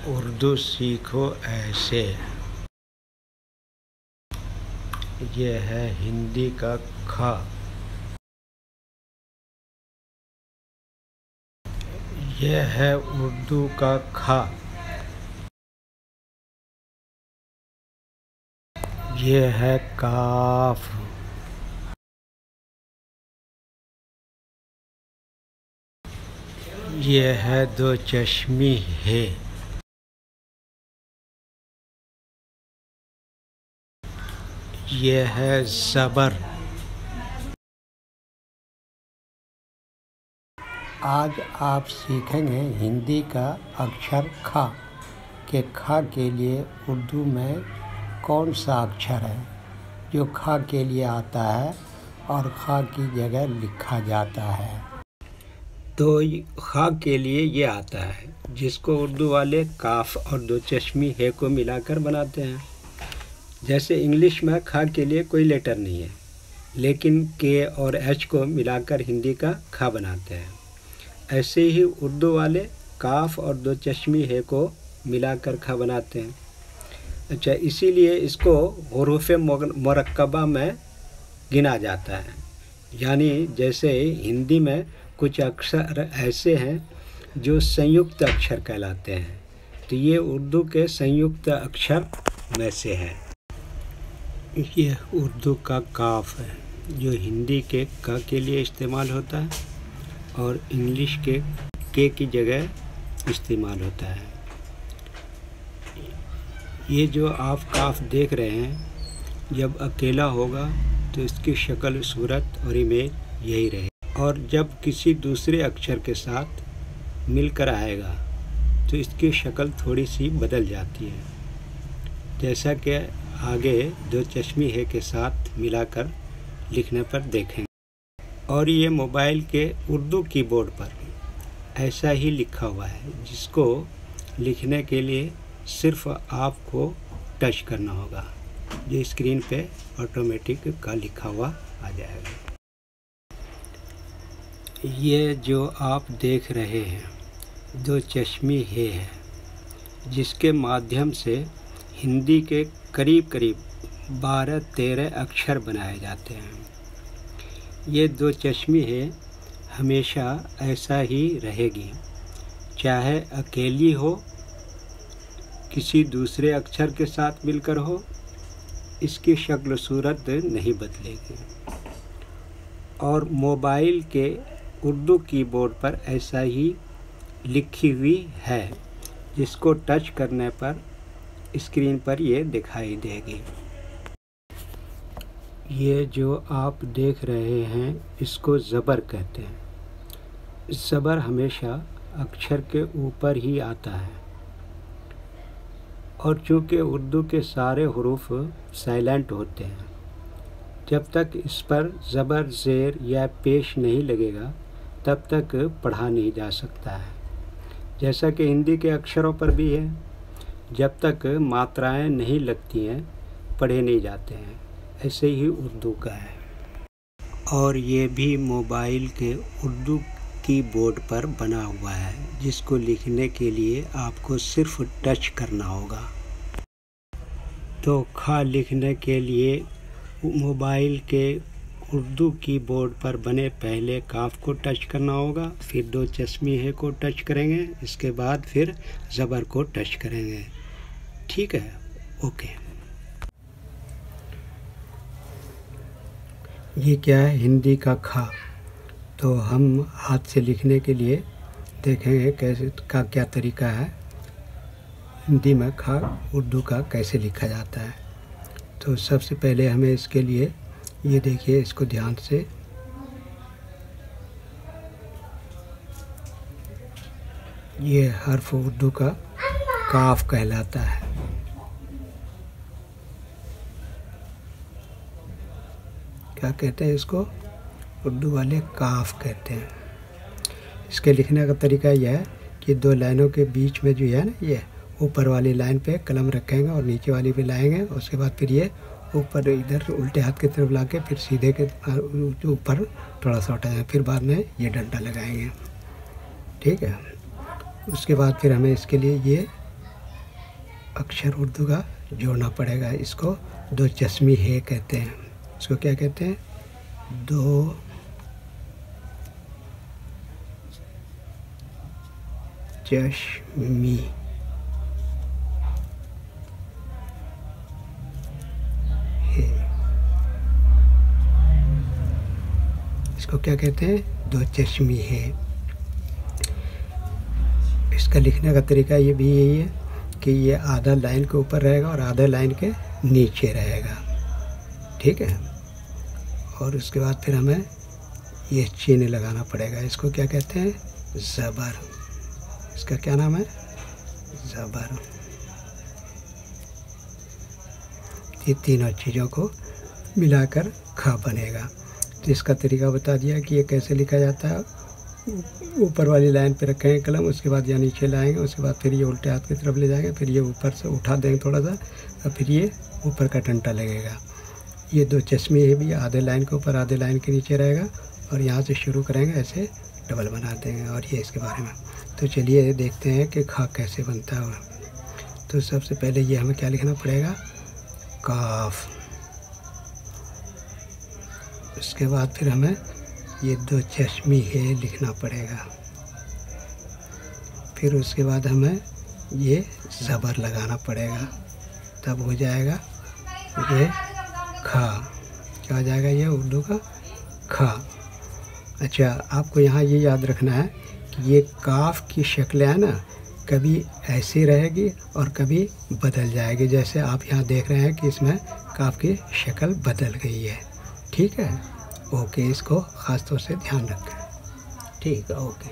उर्दू सीखो ऐसे। ये है हिंदी का ख। ये है उर्दू का ख। ये है काफ। ये है दो चश्मी है। ये है ज़बर। आज आप सीखेंगे हिंदी का अक्षर ख के ख के लिए उर्दू में कौन सा अक्षर है जो ख के लिए आता है और ख की जगह लिखा जाता है। तो ख के लिए ये आता है जिसको उर्दू वाले काफ और दो चश्मी है को मिलाकर बनाते हैं। जैसे इंग्लिश में ख के लिए कोई लेटर नहीं है, लेकिन के और एच को मिलाकर हिंदी का ख बनाते हैं। ऐसे ही उर्दू वाले काफ और दो चश्मी है को मिलाकर ख बनाते हैं। अच्छा, इसीलिए इसको हुरूफ मुरक्कबा में गिना जाता है। यानी जैसे हिंदी में कुछ अक्षर ऐसे हैं जो संयुक्त अक्षर कहलाते हैं, तो ये उर्दू के संयुक्त अक्षर में से है। ये उर्दू का काफ है जो हिंदी के क के लिए इस्तेमाल होता है और इंग्लिश के की जगह इस्तेमाल होता है। ये जो आप काफ देख रहे हैं, जब अकेला होगा तो इसकी शक्ल, सूरत और इमेज यही रहेगी, और जब किसी दूसरे अक्षर के साथ मिलकर आएगा तो इसकी शक्ल थोड़ी सी बदल जाती है, जैसा कि आगे दो चश्मी है के साथ मिलाकर लिखने पर देखेंगे। और ये मोबाइल के उर्दू कीबोर्ड पर ऐसा ही लिखा हुआ है, जिसको लिखने के लिए सिर्फ आपको टच करना होगा, जो स्क्रीन पे ऑटोमेटिक का लिखा हुआ आ जाएगा। ये जो आप देख रहे हैं दो चश्मी है, जिसके माध्यम से हिंदी के करीब करीब 12-13 अक्षर बनाए जाते हैं। ये दो चश्मी है हमेशा ऐसा ही रहेगी, चाहे अकेली हो, किसी दूसरे अक्षर के साथ मिलकर हो, इसकी शक्ल सूरत नहीं बदलेगी। और मोबाइल के उर्दू कीबोर्ड पर ऐसा ही लिखी हुई है, जिसको टच करने पर स्क्रीन पर ये दिखाई देगी। ये जो आप देख रहे हैं इसको ज़बर कहते हैं। ज़बर हमेशा अक्षर के ऊपर ही आता है, और चूँकि उर्दू के सारे हुरूफ साइलेंट होते हैं, जब तक इस पर ज़बर, ज़ेर या पेश नहीं लगेगा तब तक पढ़ा नहीं जा सकता है। जैसा कि हिंदी के अक्षरों पर भी है, जब तक मात्राएं नहीं लगती हैं पढ़े नहीं जाते हैं, ऐसे ही उर्दू का है। और ये भी मोबाइल के उर्दू कीबोर्ड पर बना हुआ है, जिसको लिखने के लिए आपको सिर्फ टच करना होगा। तो ख लिखने के लिए मोबाइल के उर्दू कीबोर्ड पर बने पहले काफ को टच करना होगा, फिर दो चश्मी है को टच करेंगे, इसके बाद फिर ज़बर को टच करेंगे। ठीक है, ओके। ये क्या है? हिंदी का ख। तो हम हाथ से लिखने के लिए देखेंगे कैसे का क्या तरीका है, हिंदी में ख उर्दू का कैसे लिखा जाता है। तो सबसे पहले हमें इसके लिए ये देखिए, इसको ध्यान से ये हर्फ उर्दू का काफ कहलाता है। क्या कहते हैं इसको? उर्दू वाले काफ कहते हैं। इसके लिखने का तरीका यह है कि दो लाइनों के बीच में जो है ना, ये ऊपर वाली लाइन पे कलम रखेंगे और नीचे वाली पे लाएंगे, उसके बाद फिर ये ऊपर इधर उल्टे हाथ की तरफ लाके फिर सीधे के ऊपर थोड़ा सा उठाएंगे, फिर बाद में ये डंडा लगाएंगे। ठीक है, उसके बाद फिर हमें इसके लिए ये अक्षर उर्दू का जोड़ना पड़ेगा। इसको दो चश्मी है कहते हैं। इसको क्या कहते हैं? दो चश्मी है। इसको क्या कहते हैं? दो चश्मी है। इसका लिखने का तरीका ये भी यही है कि ये आधा लाइन के ऊपर रहेगा और आधा लाइन के नीचे रहेगा। ठीक है। और उसके बाद फिर हमें ये चिन्ह लगाना पड़ेगा। इसको क्या कहते हैं? ज़बर। इसका क्या नाम है? ज़बर। ये तीनों चीज़ों को मिलाकर ख बनेगा। तो इसका तरीका बता दिया कि ये कैसे लिखा जाता है। ऊपर वाली लाइन पे रखेंगे कलम, उसके बाद या नीचे लाएंगे, उसके बाद फिर ये उल्टे हाथ की तरफ ले जाएंगे, फिर ये ऊपर से उठा देंगे थोड़ा सा और फिर ये ऊपर का डंटा लगेगा। ये दो चश्मे है भी, आधे लाइन के ऊपर आधे लाइन के नीचे रहेगा और यहाँ से शुरू करेंगे, ऐसे डबल बना देंगे। और ये इसके बारे में तो चलिए देखते हैं कि खा कैसे बनता है। तो सबसे पहले ये हमें क्या लिखना पड़ेगा? काफ। उसके बाद फिर हमें ये दो चश्मी है लिखना पड़ेगा। फिर उसके बाद हमें ये ज़बर लगाना पड़ेगा, तब हो जाएगा ये खा। क्या हो जाएगा? ये उर्दू का खा। अच्छा, आपको यहाँ ये याद रखना है कि ये काफ की शक्ल है ना, कभी ऐसी रहेगी और कभी बदल जाएगी। जैसे आप यहाँ देख रहे हैं कि इसमें काफ की शक्ल बदल गई है। ठीक है। ओके, इसको ख़ास तौर से ध्यान रखें। ठीक है। ओके।